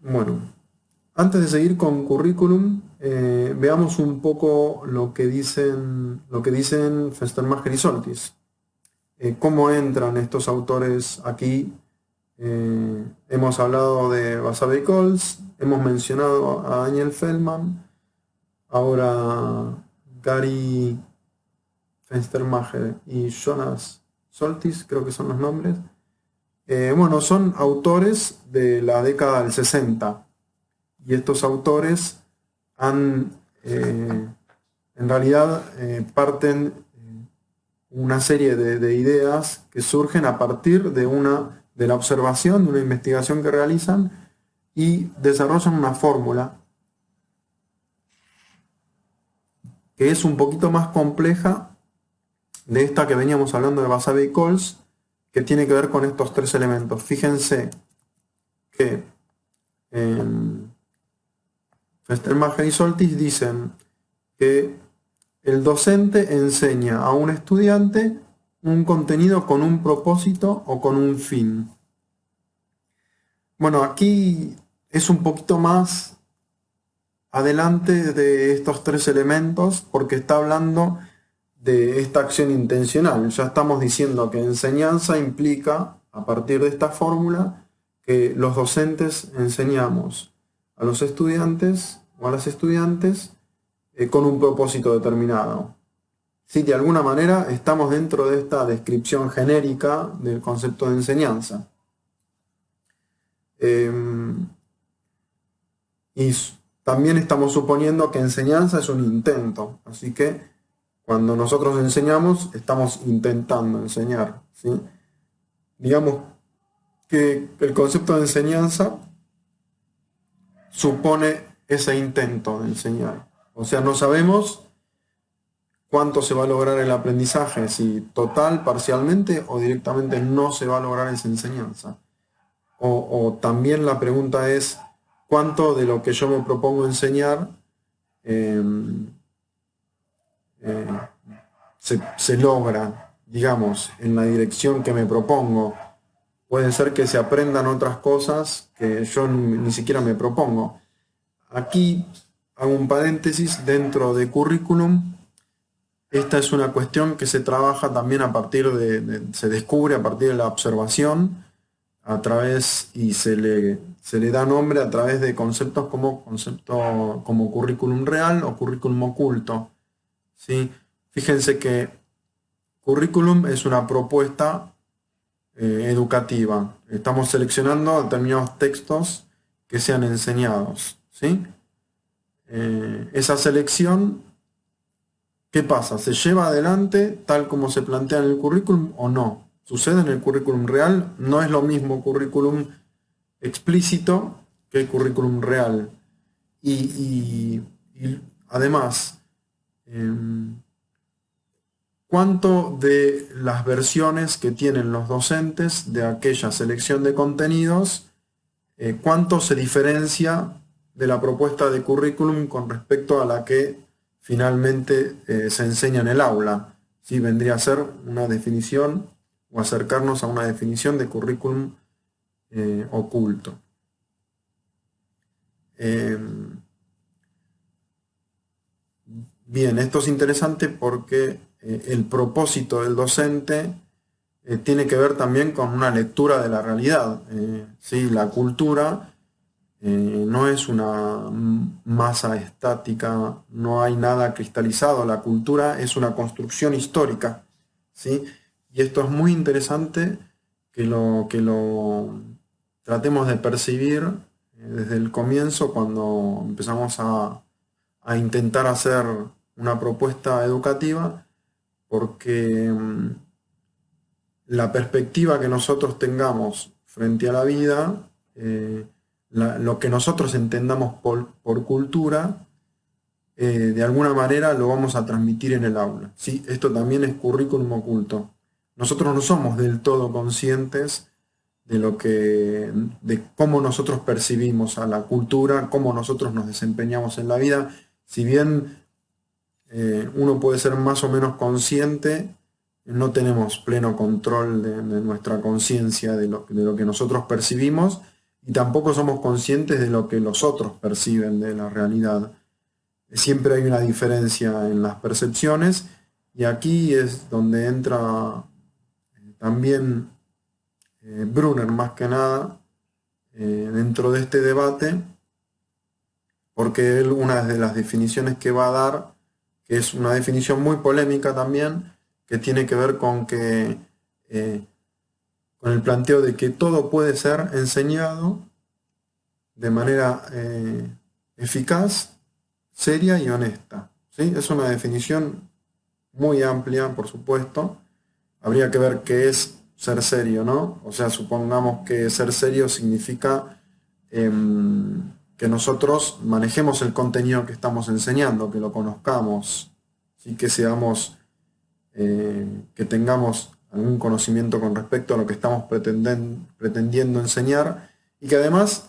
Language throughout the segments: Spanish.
Bueno, antes de seguir con currículum, veamos un poco lo que dicen Fenstermacher y Soltis. ¿Cómo entran estos autores aquí? Hemos hablado de Basabe y Coles, hemos mencionado a Daniel Feldman, ahora Gary Fenstermacher y Jonas Soltis, creo que son los nombres. Bueno, son autores de la década del 60 y estos autores han, en realidad, parten una serie de ideas que surgen a partir de la observación, de una investigación que realizan y desarrollan una fórmula que es un poquito más compleja de esta que veníamos hablando de Basabe y Coles, que tiene que ver con estos tres elementos. Fíjense que Fenstermacher y Soltis dicen que el docente enseña a un estudiante un contenido con un propósito o con un fin. Bueno, aquí es un poquito más adelante de estos tres elementos porque está hablando de esta acción intencional. Ya estamos diciendo que enseñanza implica, a partir de esta fórmula, que los docentes enseñamos a los estudiantes o a las estudiantes con un propósito determinado. Si de alguna manera estamos dentro de esta descripción genérica del concepto de enseñanza. Y también estamos suponiendo que enseñanza es un intento, así que cuando nosotros enseñamos estamos intentando enseñar, ¿sí? Digamos que el concepto de enseñanza supone ese intento de enseñar. O sea, no sabemos cuánto se va a lograr el aprendizaje, si total, parcialmente o directamente no se va a lograr esa enseñanza. O también la pregunta es, ¿cuánto de lo que yo me propongo enseñar se logra, digamos, en la dirección que me propongo? Puede ser que se aprendan otras cosas que yo ni siquiera me propongo. Aquí hago un paréntesis dentro de currículum. Esta es una cuestión que se trabaja también a partir se descubre a partir de la observación, a través, y se le da nombre a través de conceptos como currículum real o currículum oculto, ¿sí? Fíjense que currículum es una propuesta educativa. Estamos seleccionando determinados textos que sean enseñados, ¿sí? Esa selección, ¿qué pasa? ¿Se lleva adelante tal como se plantea en el currículum o no? Sucede en el currículum real, no es lo mismo currículum explícito que el currículum real. Y además, ¿cuánto de las versiones que tienen los docentes de aquella selección de contenidos, cuánto se diferencia de la propuesta de currículum con respecto a la que finalmente se enseña en el aula? ¿Sí? Vendría a ser una definición o acercarnos a una definición de currículum oculto. Bien, esto es interesante porque el propósito del docente tiene que ver también con una lectura de la realidad. ¿Sí? La cultura no es una masa estática, no hay nada cristalizado. La cultura es una construcción histórica, ¿sí? Y esto es muy interesante que lo tratemos de percibir desde el comienzo cuando empezamos a intentar hacer una propuesta educativa, porque la perspectiva que nosotros tengamos frente a la vida, lo que nosotros entendamos por cultura, de alguna manera lo vamos a transmitir en el aula, ¿sí? Esto también es currículum oculto. Nosotros no somos del todo conscientes de cómo nosotros percibimos a la cultura, cómo nosotros nos desempeñamos en la vida. Si bien uno puede ser más o menos consciente, no tenemos pleno control de nuestra conciencia, de lo que nosotros percibimos, y tampoco somos conscientes de lo que los otros perciben de la realidad. Siempre hay una diferencia en las percepciones y aquí es donde entra también Brunner más que nada dentro de este debate, porque él una de las definiciones que va a dar, que es una definición muy polémica también, que tiene que ver con que con el planteo de que todo puede ser enseñado de manera eficaz, seria y honesta. ¿Sí? Es una definición muy amplia, por supuesto. Habría que ver qué es ser serio, ¿no? O sea, supongamos que ser serio significa que nosotros manejemos el contenido que estamos enseñando, que lo conozcamos, ¿sí? Que seamos, que tengamos algún conocimiento con respecto a lo que estamos pretendiendo enseñar y que además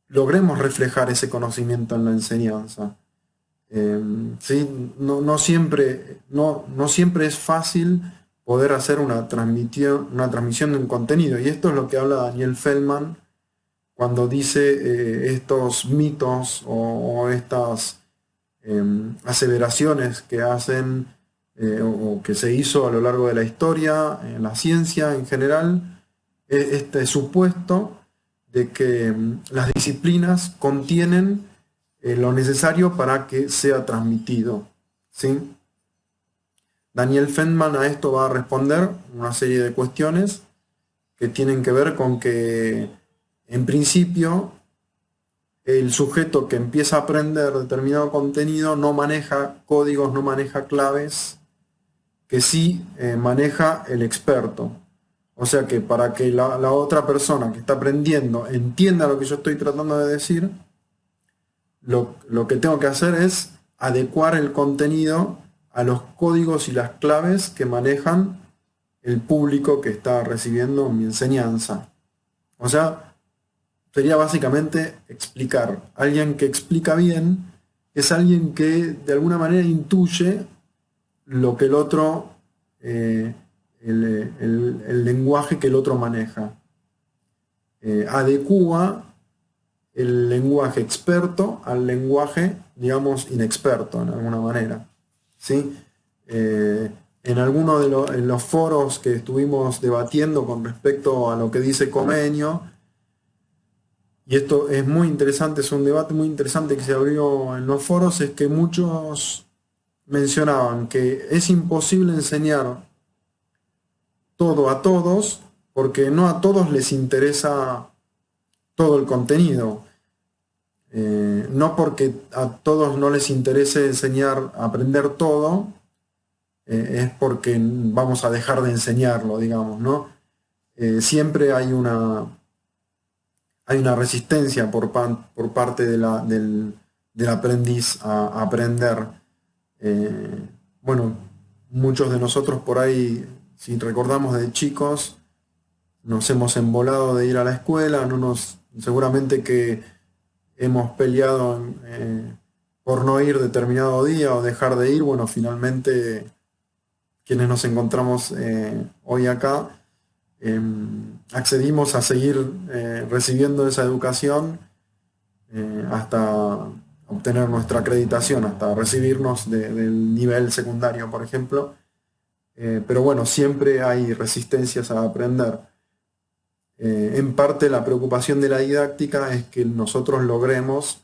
logremos reflejar ese conocimiento en la enseñanza. ¿Sí? No siempre, no siempre es fácil poder hacer una transmisión de un contenido. Y esto es lo que habla Daniel Feldman cuando dice estos mitos o estas aseveraciones que hacen o que se hizo a lo largo de la historia, en la ciencia en general, este supuesto de que las disciplinas contienen lo necesario para que sea transmitido. ¿Sí? Daniel Feldman a esto va a responder una serie de cuestiones que tienen que ver con que, en principio, el sujeto que empieza a aprender determinado contenido no maneja códigos, no maneja claves, que sí maneja el experto. O sea que para que la otra persona que está aprendiendo entienda lo que yo estoy tratando de decir, lo que tengo que hacer es adecuar el contenido a los códigos y las claves que manejan el público que está recibiendo mi enseñanza. O sea, sería básicamente explicar. Alguien que explica bien es alguien que de alguna manera intuye lo que el otro, el lenguaje que el otro maneja. Adecúa el lenguaje experto al lenguaje, digamos, inexperto en alguna manera. ¿Sí? En alguno de en los foros que estuvimos debatiendo con respecto a lo que dice Comenio, y esto es muy interesante, es un debate muy interesante que se abrió en los foros, es que muchos mencionaban que es imposible enseñar todo a todos, porque no a todos les interesa todo el contenido. No porque a todos no les interese enseñar, aprender todo, es porque vamos a dejar de enseñarlo, digamos, ¿no? Siempre hay una resistencia por parte del aprendiz a aprender. Bueno, muchos de nosotros por ahí, si recordamos de chicos, nos hemos embolado de ir a la escuela, seguramente que hemos peleado por no ir determinado día o dejar de ir. Bueno, finalmente quienes nos encontramos hoy acá accedimos a seguir recibiendo esa educación hasta obtener nuestra acreditación, hasta recibirnos del nivel secundario, por ejemplo. Pero bueno, siempre hay resistencias a aprender. En parte la preocupación de la didáctica es que nosotros logremos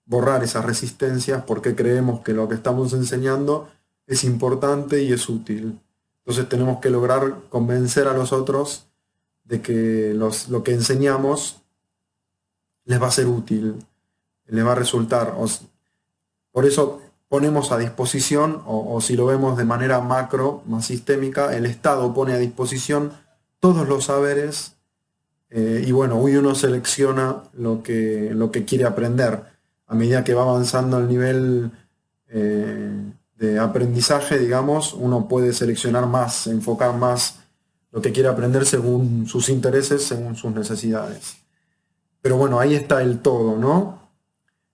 borrar esas resistencias porque creemos que lo que estamos enseñando es importante y es útil. Entonces tenemos que lograr convencer a los otros de que lo que enseñamos les va a ser útil, les va a resultar. Por eso ponemos a disposición, o si lo vemos de manera macro, más sistémica, el Estado pone a disposición todos los saberes y bueno, hoy uno selecciona lo que quiere aprender. A medida que va avanzando el nivel de aprendizaje, digamos, uno puede seleccionar más, enfocar más lo que quiere aprender según sus intereses, según sus necesidades. Pero bueno, ahí está el todo, ¿no?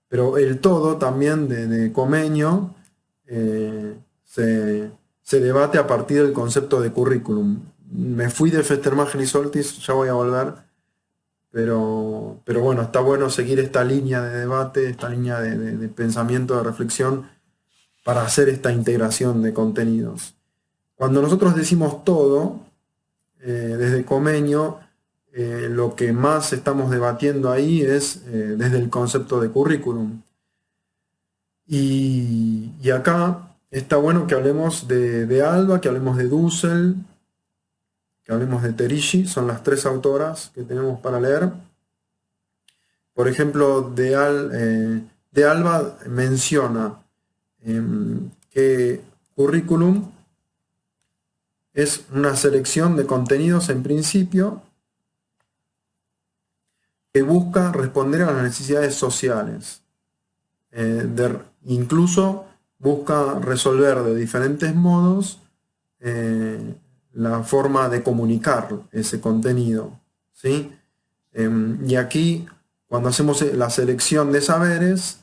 Pero el todo también de Comenio se debate a partir del concepto de currículum. Me fui de Festermagen y Soltis, ya voy a volver. pero bueno, está bueno seguir esta línea de debate, esta línea de pensamiento, de reflexión, para hacer esta integración de contenidos. Cuando nosotros decimos todo, desde Comenio, lo que más estamos debatiendo ahí es desde el concepto de currículum. Y acá está bueno que hablemos de Alba, que hablemos de Dussel, que hablemos de Terici, son las tres autoras que tenemos para leer. Por ejemplo, de Alba menciona que currículum es una selección de contenidos en principio que busca responder a las necesidades sociales. Incluso busca resolver de diferentes modos la forma de comunicar ese contenido, ¿sí? Y aquí, cuando hacemos la selección de saberes,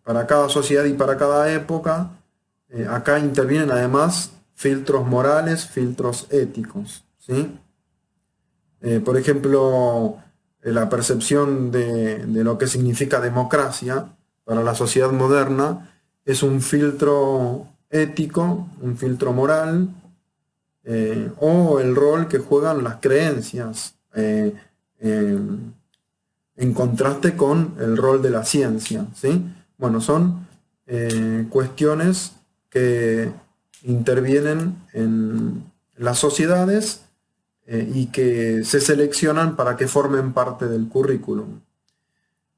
para cada sociedad y para cada época, acá intervienen además filtros morales, filtros éticos, ¿sí? Por ejemplo, la percepción de lo que significa democracia para la sociedad moderna es un filtro ético, un filtro moral, o el rol que juegan las creencias, en contraste con el rol de la ciencia, ¿sí? Bueno, son cuestiones que intervienen en las sociedades y que se seleccionan para que formen parte del currículum.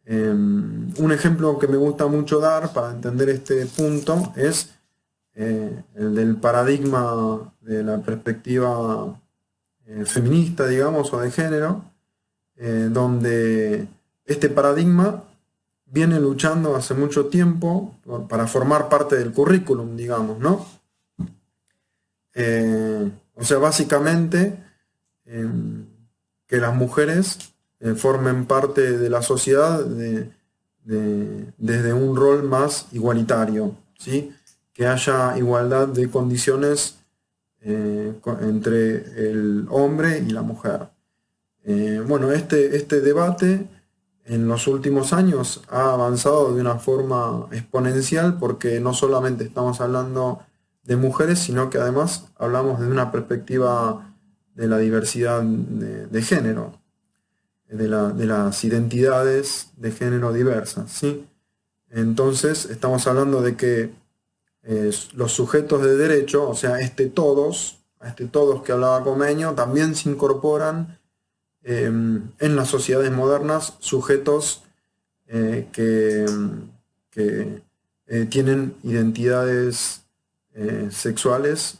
Un ejemplo que me gusta mucho dar para entender este punto es el del paradigma de la perspectiva feminista, digamos, o de género, donde este paradigma viene luchando hace mucho tiempo para formar parte del currículum, digamos, ¿no? O sea, básicamente que las mujeres formen parte de la sociedad desde un rol más igualitario, ¿sí? Que haya igualdad de condiciones entre el hombre y la mujer. Bueno, este debate en los últimos años ha avanzado de una forma exponencial, porque no solamente estamos hablando de mujeres, sino que además hablamos de una perspectiva de la diversidad de género, de las identidades de género diversas, ¿sí? Entonces estamos hablando de que los sujetos de derecho, o sea, a este todos que hablaba Comenio, también se incorporan en las sociedades modernas sujetos que tienen identidades sexuales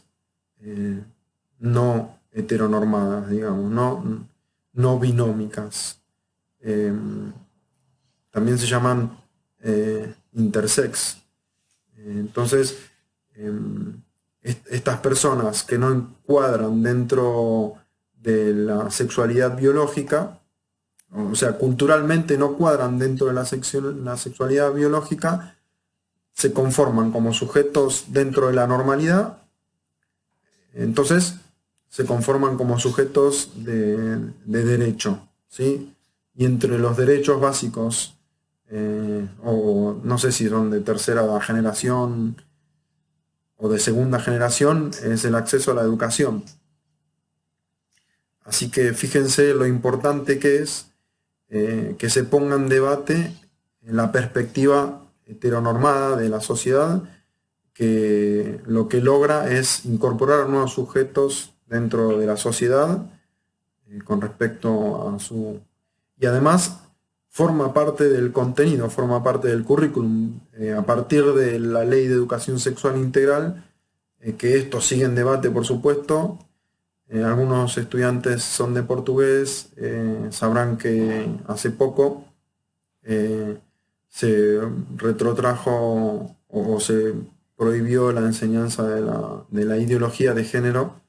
no heteronormadas, digamos, no binómicas. También se llaman intersex. Entonces, estas personas que no encuadran dentro de la sexualidad biológica, o sea, culturalmente no cuadran dentro de la sexualidad biológica, se conforman como sujetos dentro de la normalidad, entonces se conforman como sujetos de derecho, ¿sí? Y entre los derechos básicos, o no sé si son de tercera generación o de segunda generación, es el acceso a la educación. Así que fíjense lo importante que es que se ponga en debate la perspectiva heteronormada de la sociedad, que lo que logra es incorporar nuevos sujetos dentro de la sociedad con respecto a su... Y además forma parte del contenido, forma parte del currículum, a partir de la Ley de Educación Sexual Integral, que esto sigue en debate, por supuesto. Algunos estudiantes son de portugués, sabrán que hace poco se retrotrajo o se prohibió la enseñanza de la ideología de género,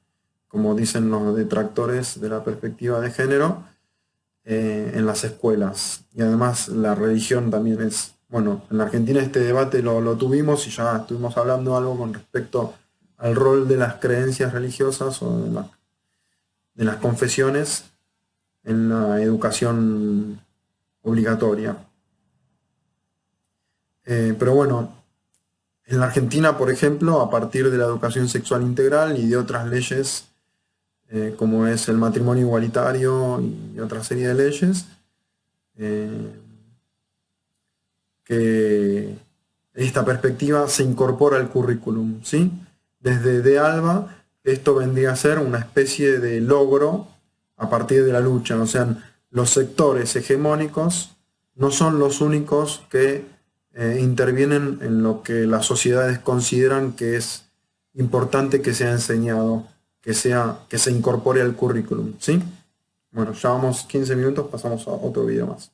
como dicen los detractores de la perspectiva de género, en las escuelas. Y además la religión también es... Bueno, en la Argentina este debate lo tuvimos y ya estuvimos hablando algo con respecto al rol de las creencias religiosas o de las confesiones en la educación obligatoria. Pero bueno, en la Argentina, por ejemplo, a partir de la educación sexual integral y de otras leyes, como es el matrimonio igualitario y otra serie de leyes, eh, que esta perspectiva se incorpora al currículum, ¿sí? Desde De Alba, esto vendría a ser una especie de logro a partir de la lucha. O sea, los sectores hegemónicos no son los únicos que intervienen en lo que las sociedades consideran que es importante que sea enseñado, que se incorpore al currículum, ¿sí? Bueno, ya vamos 15 minutos, pasamos a otro video más.